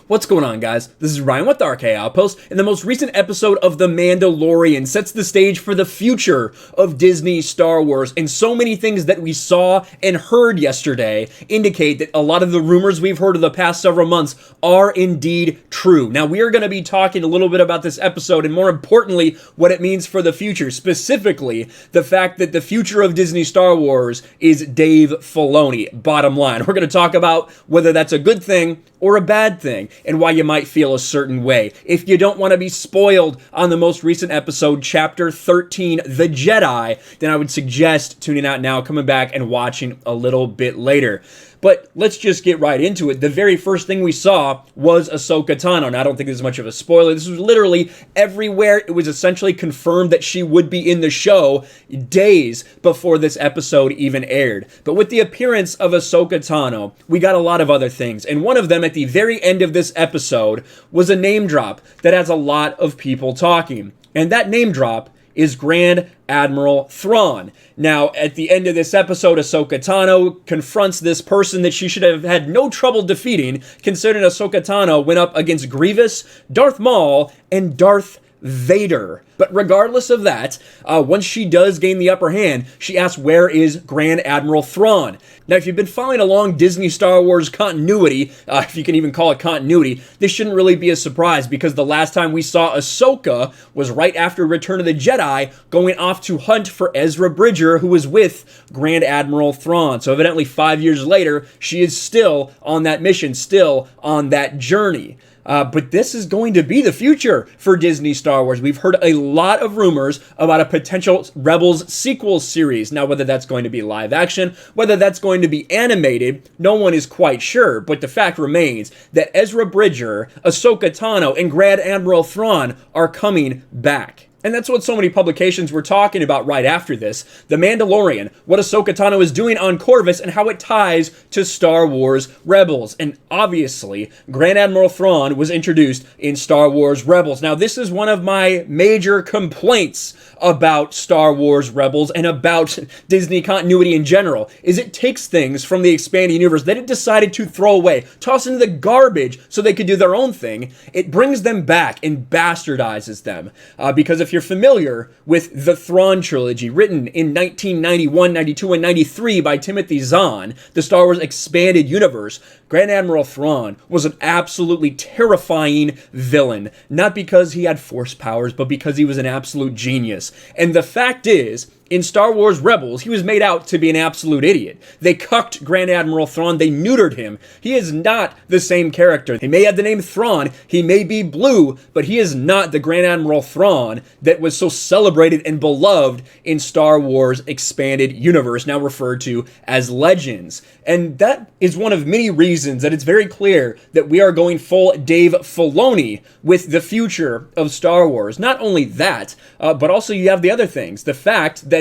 What's going on, guys? This is Ryan with the RK Outpost, and the most recent episode of The Mandalorian sets the stage for the future of Disney Star Wars, and so many things that we saw and heard yesterday indicate that a lot of the rumors we've heard of the past several months are indeed true. Now, we are going to be talking a little bit about this episode, and more importantly, what it means for the future, specifically the fact that the future of Disney Star Wars is Dave Filoni, bottom line. We're going to talk about whether that's a good thing or a bad thing, and why you might feel a certain way. If you don't want to be spoiled on the most recent episode, Chapter 13, The Jedi, then I would suggest tuning out now, coming back and watching a little bit later. But let's just get right into it. The very first thing we saw was Ahsoka Tano. Now, I don't think this is much of a spoiler. This was literally everywhere. It was essentially confirmed that she would be in the show days before this episode even aired. But with the appearance of Ahsoka Tano, we got a lot of other things. And one of them at the very end of this episode was a name drop that has a lot of people talking. And that name drop is Grand Admiral Thrawn. Now, at the end of this episode, Ahsoka Tano confronts this person that she should have had no trouble defeating, considering Ahsoka Tano went up against Grievous, Darth Maul, and Darth Vader. But regardless of that, once she does gain the upper hand, she asks, where is Grand Admiral Thrawn? Now, if you've been following along Disney Star Wars continuity, if you can even call it continuity, this shouldn't really be a surprise, because the last time we saw Ahsoka was right after Return of the Jedi, going off to hunt for Ezra Bridger, who was with Grand Admiral Thrawn. So evidently 5 years later, she is still on that mission, still on that journey. But this is going to be the future for Disney Star Wars. We've heard a lot of rumors about a potential Rebels sequel series. Now, whether that's going to be live action, whether that's going to be animated, no one is quite sure. But the fact remains that Ezra Bridger, Ahsoka Tano, and Grand Admiral Thrawn are coming back. And that's what so many publications were talking about right after this. The Mandalorian, what Ahsoka Tano is doing on Corvus, and how it ties to Star Wars Rebels. And obviously, Grand Admiral Thrawn was introduced in Star Wars Rebels. Now, this is one of my major complaints about Star Wars Rebels and about Disney continuity in general, is it takes things from the expanded universe that it decided to throw away, toss into the garbage so they could do their own thing. It brings them back and bastardizes them. Because if you're familiar with the Thrawn trilogy, written in 1991, 92, and 93 by Timothy Zahn, the Star Wars expanded universe, Grand Admiral Thrawn was an absolutely terrifying villain. Not because he had force powers, but because he was an absolute genius. And the fact is, in Star Wars Rebels, he was made out to be an absolute idiot. They cucked Grand Admiral Thrawn, they neutered him. He is not the same character. He may have the name Thrawn, he may be blue, but he is not the Grand Admiral Thrawn that was so celebrated and beloved in Star Wars Expanded Universe, now referred to as Legends. And that is one of many reasons that it's very clear that we are going full Dave Filoni with the future of Star Wars. Not only that, but also you have the other things. The fact that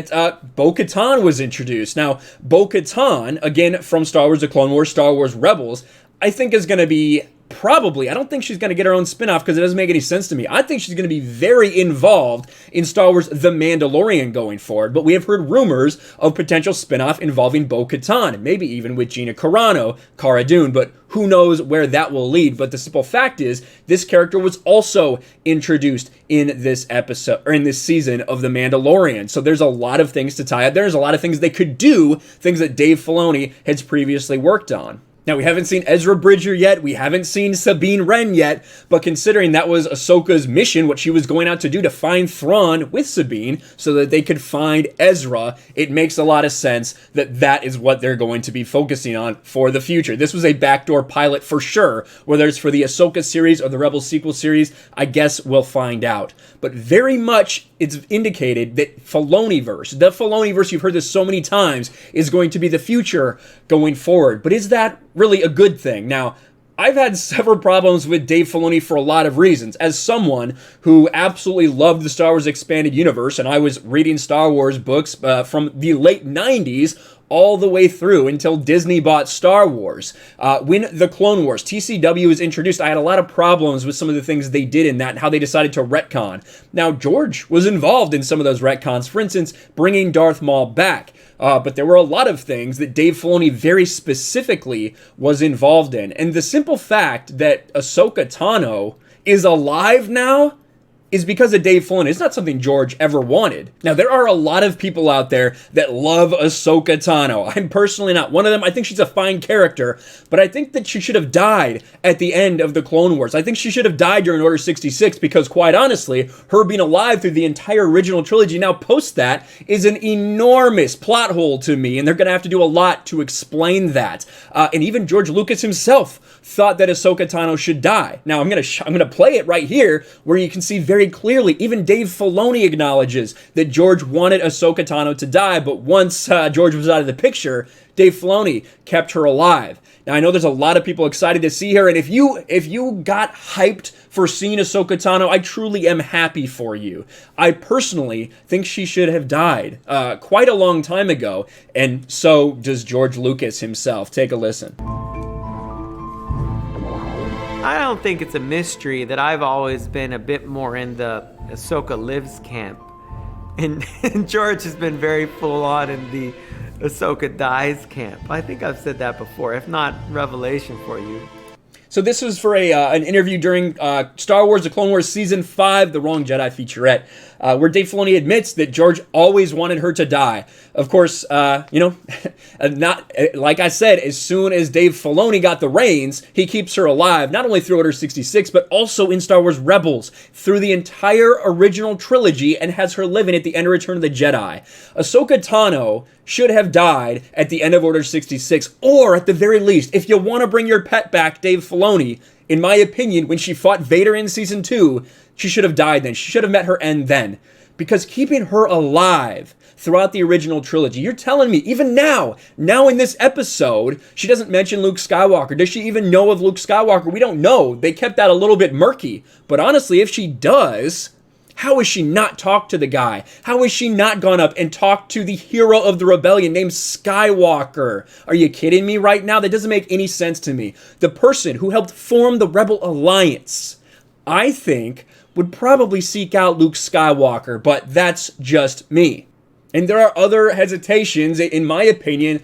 Bo-Katan was introduced. Now, Bo-Katan, again, from Star Wars The Clone Wars, Star Wars Rebels, I think is going to be probably, I don't think she's going to get her own spin-off because it doesn't make any sense to me. I think she's going to be very involved in Star Wars The Mandalorian going forward, but we have heard rumors of potential spin-off involving Bo-Katan, maybe even with Gina Carano, Cara Dune, but who knows where that will lead. But the simple fact is, this character was also introduced in this episode, or in this season of The Mandalorian. So there's a lot of things to tie up. There's a lot of things they could do, things that Dave Filoni has previously worked on. Now, we haven't seen Ezra Bridger yet, we haven't seen Sabine Wren yet, but considering that was Ahsoka's mission, what she was going out to do to find Thrawn with Sabine so that they could find Ezra, it makes a lot of sense that that is what they're going to be focusing on for the future. This was a backdoor pilot for sure, whether it's for the Ahsoka series or the Rebels sequel series, I guess we'll find out. But very much it's indicated that Filoniverse, the Filoniverse, you've heard this so many times, is going to be the future going forward. But is that really a good thing? Now, I've had several problems with Dave Filoni for a lot of reasons. As someone who absolutely loved the Star Wars Expanded Universe, and I was reading Star Wars books from the late 90s all the way through until Disney bought Star Wars. When the Clone Wars, TCW was introduced, I had a lot of problems with some of the things they did in that and how they decided to retcon. Now, George was involved in some of those retcons, for instance, bringing Darth Maul back. But there were a lot of things that Dave Filoni very specifically was involved in. And the simple fact that Ahsoka Tano is alive now is because of Dave Filoni. It's not something George ever wanted. Now, there are a lot of people out there that love Ahsoka Tano. I'm personally not one of them. I think she's a fine character, but I think that she should have died at the end of the Clone Wars. I think she should have died during Order 66 because, quite honestly, her being alive through the entire original trilogy now post that is an enormous plot hole to me, and they're going to have to do a lot to explain that. And even George Lucas himself thought that Ahsoka Tano should die. Now, I'm going to play it right here where you can see very clearly, even Dave Filoni acknowledges that George wanted Ahsoka Tano to die, but once George was out of the picture, Dave Filoni kept her alive. Now, I know there's a lot of people excited to see her, and if you got hyped for seeing Ahsoka Tano, I truly am happy for you. I personally think she should have died quite a long time ago, and so does George Lucas himself. Take a listen. I don't think it's a mystery that I've always been a bit more in the Ahsoka Lives camp. And George has been very full on in the Ahsoka Dies camp. I think I've said that before, if not revelation for you. So this was for an interview during Star Wars: The Clone Wars Season 5, The Wrong Jedi featurette, where Dave Filoni admits that George always wanted her to die. Of course, not like I said, as soon as Dave Filoni got the reins, he keeps her alive, not only through Order 66, but also in Star Wars Rebels, through the entire original trilogy, and has her living at the end of Return of the Jedi. Ahsoka Tano should have died at the end of Order 66, or at the very least, if you want to bring your pet back, Dave Filoni, in my opinion, when she fought Vader in Season 2, she should have died then. She should have met her end then. Because keeping her alive throughout the original trilogy, you're telling me, even now in this episode, she doesn't mention Luke Skywalker. Does she even know of Luke Skywalker? We don't know. They kept that a little bit murky. But honestly, if she does, how has she not talked to the guy? How has she not gone up and talked to the hero of the rebellion named Skywalker? Are you kidding me right now? That doesn't make any sense to me. The person who helped form the Rebel Alliance, I think, would probably seek out Luke Skywalker, but that's just me. And there are other hesitations, in my opinion,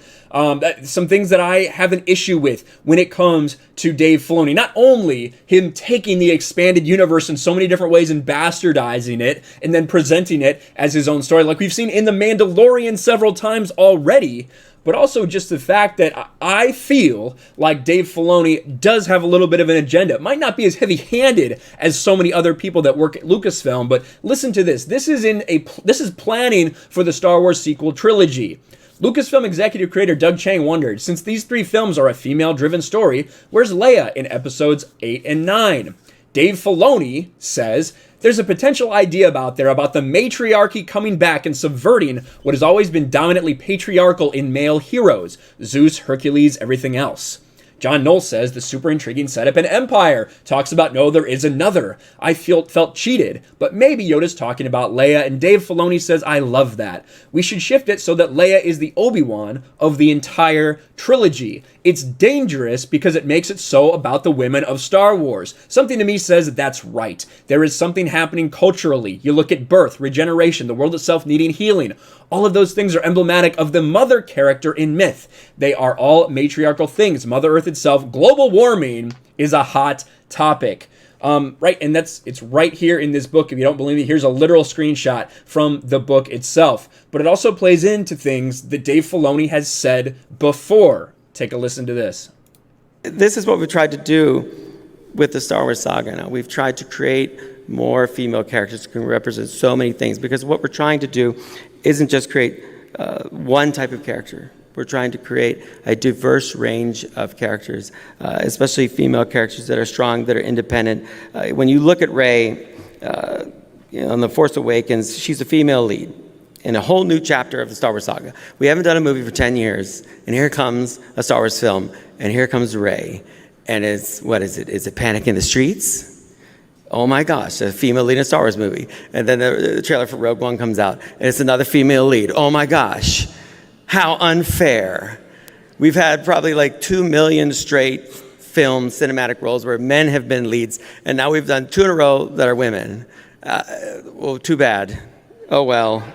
some things that I have an issue with when it comes to Dave Filoni. Not only him taking the expanded universe in so many different ways and bastardizing it and then presenting it as his own story, like we've seen in The Mandalorian several times already, but also just the fact that I feel like Dave Filoni does have a little bit of an agenda. It might not be as heavy-handed as so many other people that work at Lucasfilm, but listen to this. This is planning for the Star Wars sequel trilogy. Lucasfilm executive creator Doug Chiang wondered, since these three films are a female-driven story, where's Leia in episodes 8 and 9? Dave Filoni says, there's a potential idea about the matriarchy coming back and subverting what has always been dominantly patriarchal in male heroes, Zeus, Hercules, everything else. John Knoll says the super intriguing setup in Empire talks about no, there is another. I felt cheated, but maybe Yoda's talking about Leia, and Dave Filoni says I love that. We should shift it so that Leia is the Obi-Wan of the entire trilogy. It's dangerous because it makes it so about the women of Star Wars. Something to me says that that's right. There is something happening culturally. You look at birth, regeneration, the world itself needing healing. All of those things are emblematic of the mother character in myth. They are all matriarchal things. Mother Earth itself, global warming is a hot topic. Right, and it's right here in this book. If you don't believe me, here's a literal screenshot from the book itself. But it also plays into things that Dave Filoni has said before. Take a listen to this. This is what we've tried to do with the Star Wars saga now. We've tried to create more female characters who can represent so many things, because what we're trying to do isn't just create one type of character. We're trying to create a diverse range of characters, especially female characters that are strong, that are independent. When you look at Rey on The Force Awakens, she's a female lead in a whole new chapter of the Star Wars saga. We haven't done a movie for 10 years, and here comes a Star Wars film, and here comes Rey. And what is it? Is it Panic in the Streets? Oh my gosh, a female lead in a Star Wars movie. And then the trailer for Rogue One comes out, and it's another female lead. Oh my gosh. How unfair. We've had probably like 2 million straight film cinematic roles where men have been leads, and now we've done 2 in a row that are women. Well, too bad. Oh well.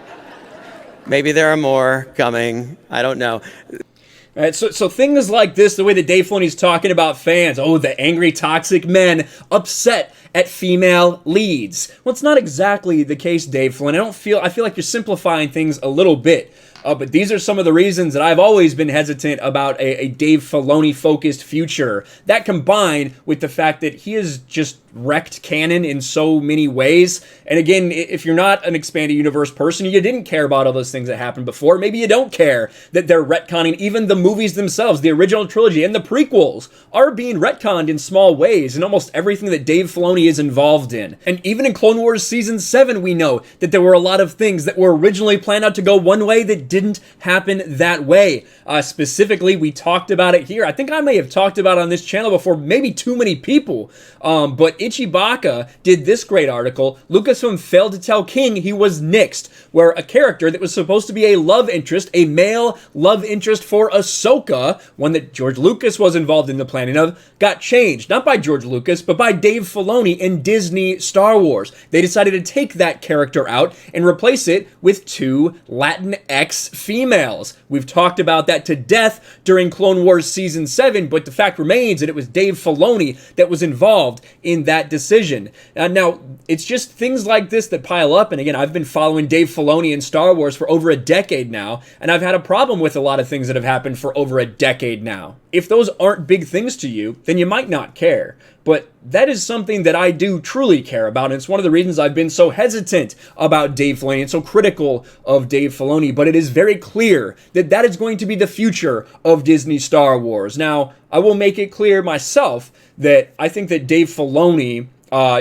Maybe there are more coming. I don't know. All right, so things like this, the way that Dave Filoni's talking about fans, the angry, toxic men upset at female leads. Well, it's not exactly the case, Dave Filoni. I feel like you're simplifying things a little bit. But these are some of the reasons that I've always been hesitant about a Dave Filoni-focused future. That combined with the fact that he has just wrecked canon in so many ways. And again, if you're not an expanded universe person, you didn't care about all those things that happened before. Maybe you don't care that they're retconning even the movies themselves. The original trilogy and the prequels are being retconned in small ways in almost everything that Dave Filoni is involved in. And even in Clone Wars Season 7, we know that there were a lot of things that were originally planned out to go one way that didn't happen that way. Specifically, we talked about it here. I think I may have talked about it on this channel before, maybe too many people. But Ichibaka did this great article. Lucasfilm failed to tell King he was nixed, where a character that was supposed to be a love interest, a male love interest for Ahsoka, one that George Lucas was involved in the planning of, got changed. Not by George Lucas, but by Dave Filoni and Disney Star Wars. They decided to take that character out and replace it with 2 Latinx females. We've talked about that to death during Clone Wars Season 7, but the fact remains that it was Dave Filoni that was involved in that decision. Now, it's just things like this that pile up, and again, I've been following Dave Filoni in Star Wars for over a decade now, and I've had a problem with a lot of things that have happened for over a decade now. If those aren't big things to you, then you might not care. But that is something that I do truly care about, and it's one of the reasons I've been so hesitant about Dave Filoni and so critical of Dave Filoni. But it is very clear that that is going to be the future of Disney Star Wars. Now, I will make it clear myself that I think that Dave Filoni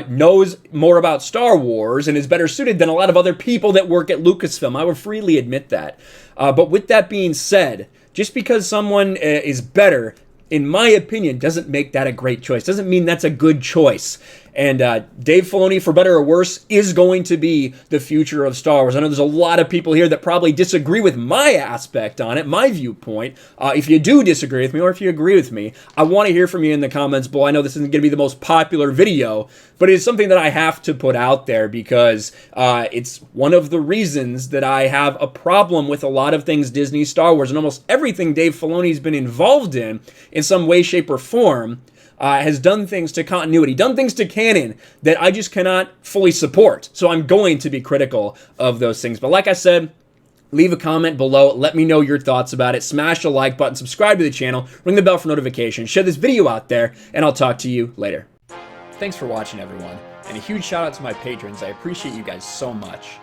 knows more about Star Wars and is better suited than a lot of other people that work at Lucasfilm. I will freely admit that. But with that being said, just because someone is better, in my opinion, doesn't make that a great choice. Doesn't mean that's a good choice. And Dave Filoni, for better or worse, is going to be the future of Star Wars. I know there's a lot of people here that probably disagree with my aspect on it, my viewpoint. If you do disagree with me, or if you agree with me, I want to hear from you in the comments below. I know this isn't going to be the most popular video, but it's something that I have to put out there because it's one of the reasons that I have a problem with a lot of things Disney Star Wars, and almost everything Dave Filoni's been involved in some way, shape, or form. Has done things to continuity, done things to canon that I just cannot fully support. So I'm going to be critical of those things. But like I said, leave a comment below. Let me know your thoughts about it. Smash the like button, subscribe to the channel, ring the bell for notifications, share this video out there, and I'll talk to you later. Thanks for watching, everyone. And a huge shout out to my patrons. I appreciate you guys so much.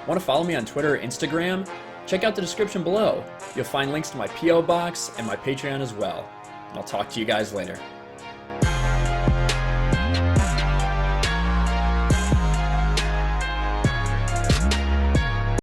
Want to follow me on Twitter or Instagram? Check out the description below. You'll find links to my P.O. box and my Patreon as well. And I'll talk to you guys later.